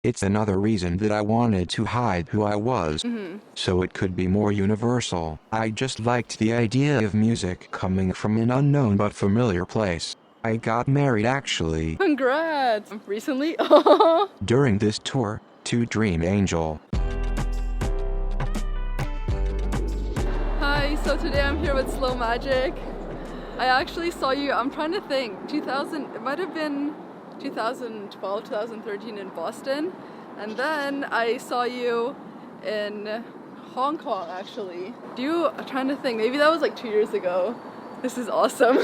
It's another reason that I wanted to hide who I was, so it could be more universal. I just liked the idea of music coming from an unknown but familiar place. I got married actually. Congrats! Recently? During this tour, to Dream Angel. Hi, so today I'm here with Slow Magic. I actually saw you, I'm trying to think, it might have been 2012, 2013 in Boston. And then I saw you in Hong Kong actually. I'm trying to think, maybe that was like 2 years ago. This is awesome.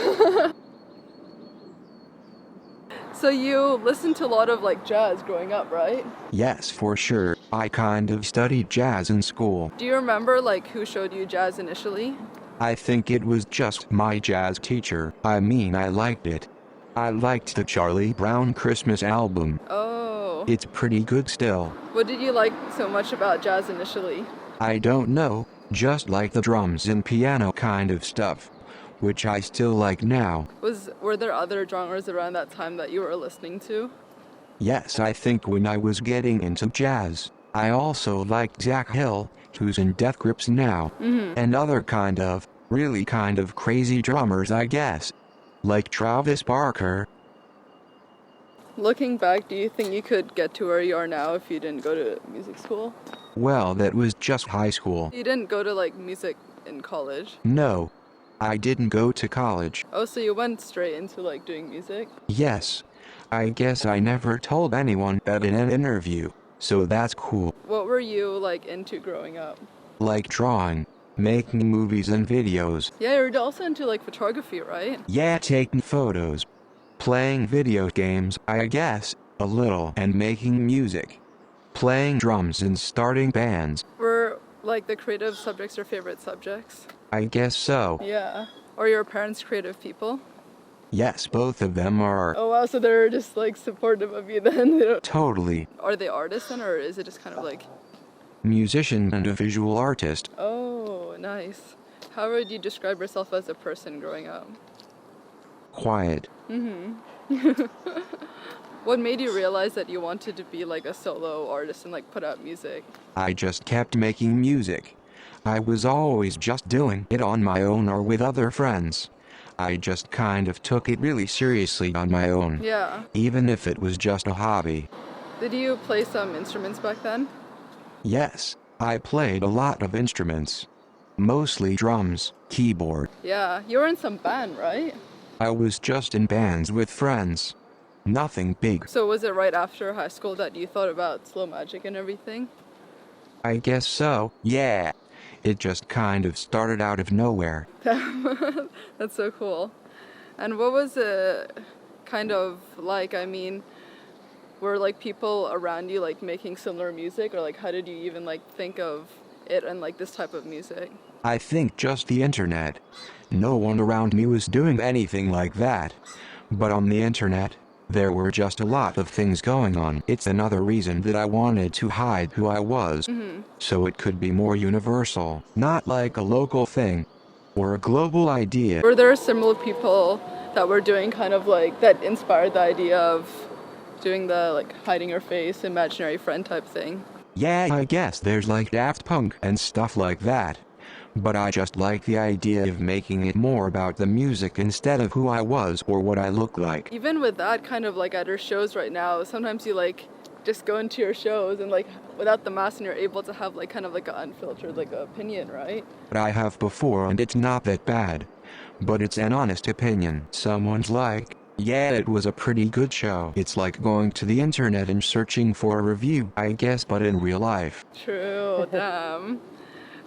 So you listened to a lot of like jazz growing up, right? Yes, for sure. I kind of studied jazz in school. Do you remember like who showed you jazz initially? I think it was just my jazz teacher. I mean, I liked it. I liked the Charlie Brown Christmas album. Oh. It's pretty good still. What did you like so much about jazz initially? I don't know, just like the drums and piano kind of stuff, which I still like now. Were there other genres around that time that you were listening to? Yes, I think when I was getting into jazz, I also liked Zach Hill, who's in Death Grips now, and other really kind of crazy drummers, I guess, like Travis Barker. Looking back, do you think you could get to where you are now if you didn't go to music school? Well, that was just high school. You didn't go to like music in college? No, I didn't go to college. Oh, so you went straight into like doing music? Yes, I guess I never told anyone that in an interview, so that's cool. What were you like into growing up? Like drawing, making movies and videos. Yeah, you're also into like photography, right? Yeah, taking photos, playing video games, I guess, a little, and making music. Playing drums and starting bands. Were like the creative subjects your favorite subjects? I guess so. Yeah. Are your parents creative people? Yes, both of them are. Oh wow, so they're just like supportive of you then? Totally. Are they artists then, or is it just kind of like... Musician and a visual artist. Oh, nice. How would you describe yourself as a person growing up? Quiet. What made you realize that you wanted to be like a solo artist and like put out music? I just kept making music. I was always just doing it on my own or with other friends. I just kind of took it really seriously on my own. Yeah. Even if it was just a hobby. Did you play some instruments back then? Yes, I played a lot of instruments. Mostly drums, keyboard. Yeah, you were in some band, right? I was just in bands with friends. Nothing big. So was it right after high school that you thought about Slow Magic and everything? I guess so, yeah. It just kind of started out of nowhere. That's so cool. And what was it kind of like? I mean, were like people around you like making similar music, or like how did you even like think of it and like this type of music? I think just the internet. No one around me was doing anything like that. But on the internet, there were just a lot of things going on. It's another reason that I wanted to hide who I was, so it could be more universal, not like a local thing or a global idea. Were there similar people that were doing kind of like, that inspired the idea of doing the like hiding your face, imaginary friend type thing? Yeah, I guess there's like Daft Punk and stuff like that. But I just like the idea of making it more about the music instead of who I was or what I look like. Even with that, kind of like at our shows right now, sometimes you like just go into your shows and like without the mask and you're able to have like kind of like an unfiltered like opinion, right? But I have before and it's not that bad. But it's an honest opinion. Someone's like, yeah, it was a pretty good show. It's like going to the internet and searching for a review, I guess, but in real life. True, damn.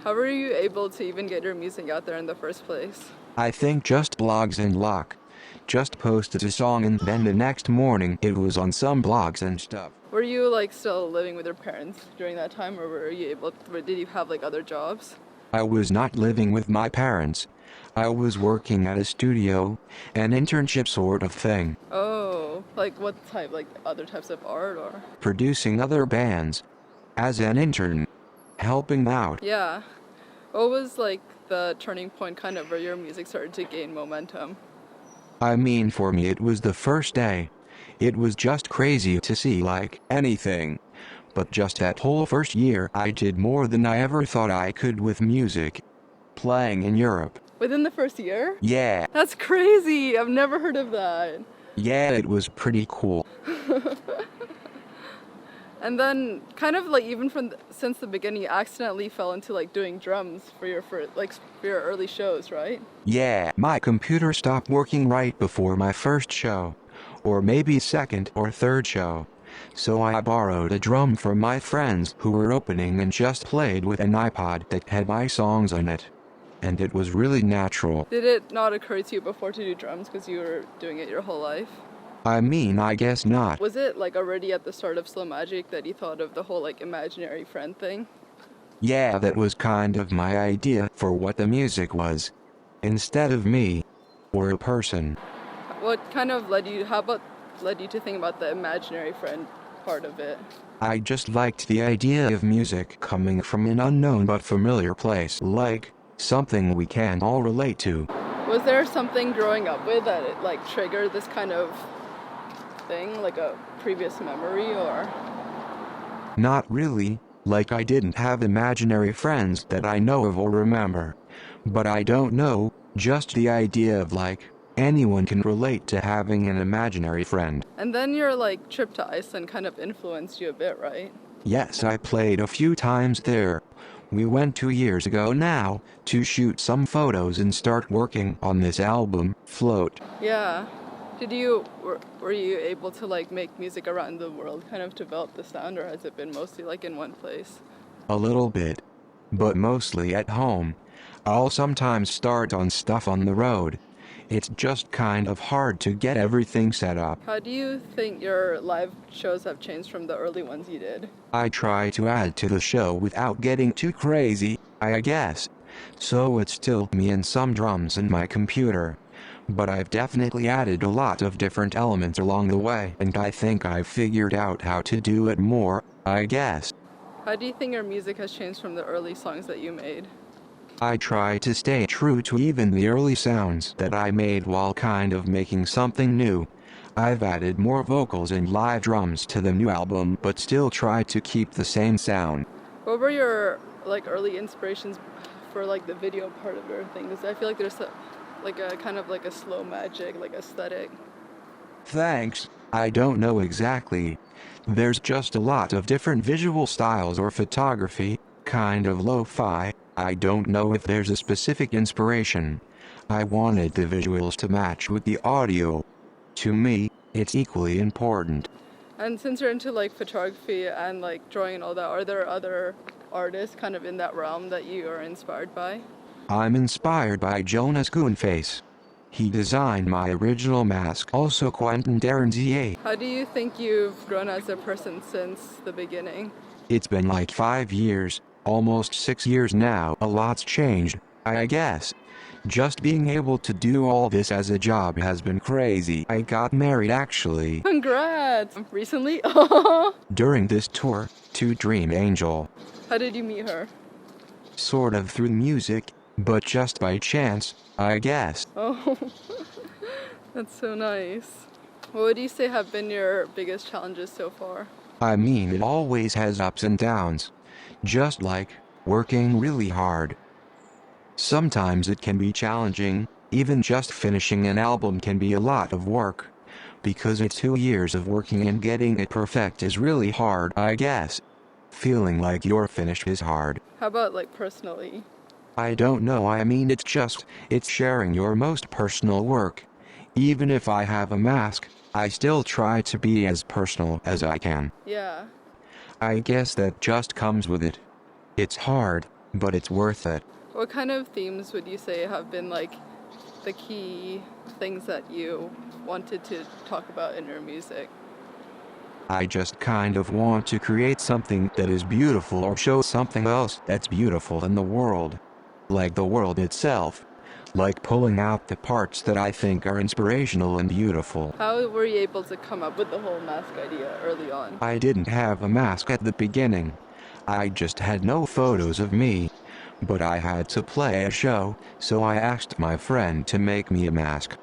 How were you able to even get your music out there in the first place? I think just blogs and luck. Just posted a song and then the next morning it was on some blogs and stuff. Were you like still living with your parents during that time, or did you have like other jobs? I was not living with my parents. I was working at a studio, an internship sort of thing. Oh, like what type? Like other types of art or? Producing other bands. As an intern. Helping out. Yeah. What was like the turning point kind of where your music started to gain momentum? I mean, for me it was the first day. It was just crazy to see like anything. But just that whole first year I did more than I ever thought I could with music. Playing in Europe. Within the first year? Yeah. That's crazy. I've never heard of that. Yeah, it was pretty cool. And then, kind of like even since the beginning, you accidentally fell into like doing drums for your for your early shows, right? Yeah, my computer stopped working right before my first show, or maybe second or third show. So I borrowed a drum from my friends who were opening and just played with an iPod that had my songs on it. And it was really natural. Did it not occur to you before to do drums because you were doing it your whole life? I mean, I guess not. Was it like already at the start of Slow Magic that you thought of the whole like imaginary friend thing? Yeah, that was kind of my idea for what the music was. Instead of me, or a person. What kind of led you to think about the imaginary friend part of it? I just liked the idea of music coming from an unknown but familiar place, like something we can all relate to. Was there something growing up with that it like triggered this kind of thing, like a previous memory, or? Not really, like I didn't have imaginary friends that I know of or remember. But I don't know, just the idea of like, anyone can relate to having an imaginary friend. And then your like trip to Iceland kind of influenced you a bit, right? Yes, I played a few times there. We went 2 years ago now, to shoot some photos and start working on this album, Float. Yeah. Were you able to like make music around the world, kind of develop the sound, or has it been mostly like in one place? A little bit. But mostly at home. I'll sometimes start on stuff on the road. It's just kind of hard to get everything set up. How do you think your live shows have changed from the early ones you did? I try to add to the show without getting too crazy, I guess. So it's still me and some drums and my computer. But I've definitely added a lot of different elements along the way, and I think I've figured out how to do it more, I guess. How do you think your music has changed from the early songs that you made? I try to stay true to even the early sounds that I made while kind of making something new. I've added more vocals and live drums to the new album, but still try to keep the same sound. What were your like early inspirations for like the video part of everything? Because I feel like there's a kind of like a slow magic like aesthetic. Thanks. I don't know exactly. There's just a lot of different visual styles or photography, kind of lo-fi. I don't know if there's a specific inspiration. I wanted the visuals to match with the audio. To me, it's equally important. And since you're into like photography and like drawing and all that, are there other artists kind of in that realm that you are inspired by? I'm inspired by Jonas Goonface. He designed my original mask, also Quentin Darrenzier. How do you think you've grown as a person since the beginning? It's been like 5 years, almost 6 years now. A lot's changed, I guess. Just being able to do all this as a job has been crazy. I got married actually. Congrats! Recently? During this tour, to Dream Angel. How did you meet her? Sort of through music, but just by chance, I guess. Oh, that's so nice. What would you say have been your biggest challenges so far? I mean, it always has ups and downs. Just like working really hard. Sometimes it can be challenging, even just finishing an album can be a lot of work. Because it's 2 years of working and getting it perfect is really hard, I guess. Feeling like you're finished is hard. How about like personally? I don't know, I mean it's sharing your most personal work. Even if I have a mask, I still try to be as personal as I can. Yeah. I guess that just comes with it. It's hard, but it's worth it. What kind of themes would you say have been like the key things that you wanted to talk about in your music? I just kind of want to create something that is beautiful or show something else that's beautiful in the world. Like the world itself. Like pulling out the parts that I think are inspirational and beautiful. How were you able to come up with the whole mask idea early on? I didn't have a mask at the beginning. I just had no photos of me. But I had to play a show, so I asked my friend to make me a mask.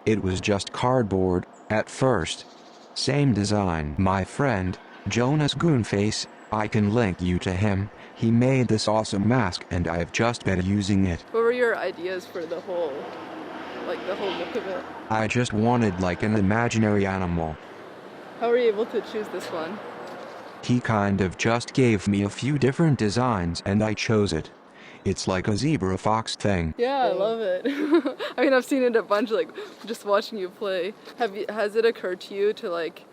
It was just cardboard, at first. Same design. My friend, Jonas Goonface, I can link you to him. He made this awesome mask and I've just been using it. What were your ideas for the whole look of it? I just wanted like an imaginary animal. How were you able to choose this one? He kind of just gave me a few different designs and I chose it. It's like a zebra fox thing. Yeah, I love it. I mean, I've seen it a bunch, like, just watching you play. Has it occurred to you to, like,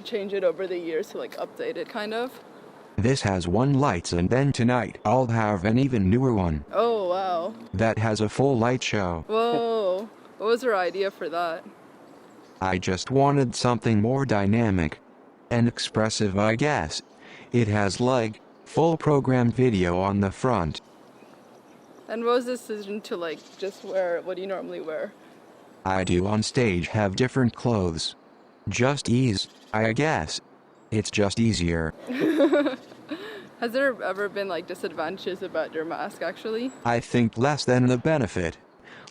change it over the years to, like, update it, kind of? This has one lights and then tonight I'll have an even newer one. Oh, wow. That has a full light show. Whoa. What was your idea for that? I just wanted something more dynamic and expressive, I guess. It has like full programmed video on the front. And what was the decision to, like, just wear, what do you normally wear? I do on stage have different clothes. Just ease, I guess. It's just easier. Has there ever been, like, disadvantages about your mask, actually? I think less than the benefit.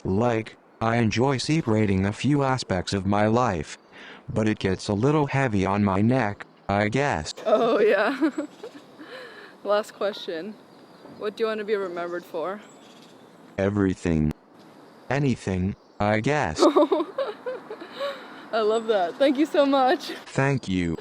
Like, I enjoy separating a few aspects of my life, but it gets a little heavy on my neck, I guess. Oh, yeah. Last question. What do you want to be remembered for? Everything. Anything, I guess. I love that. Thank you so much. Thank you.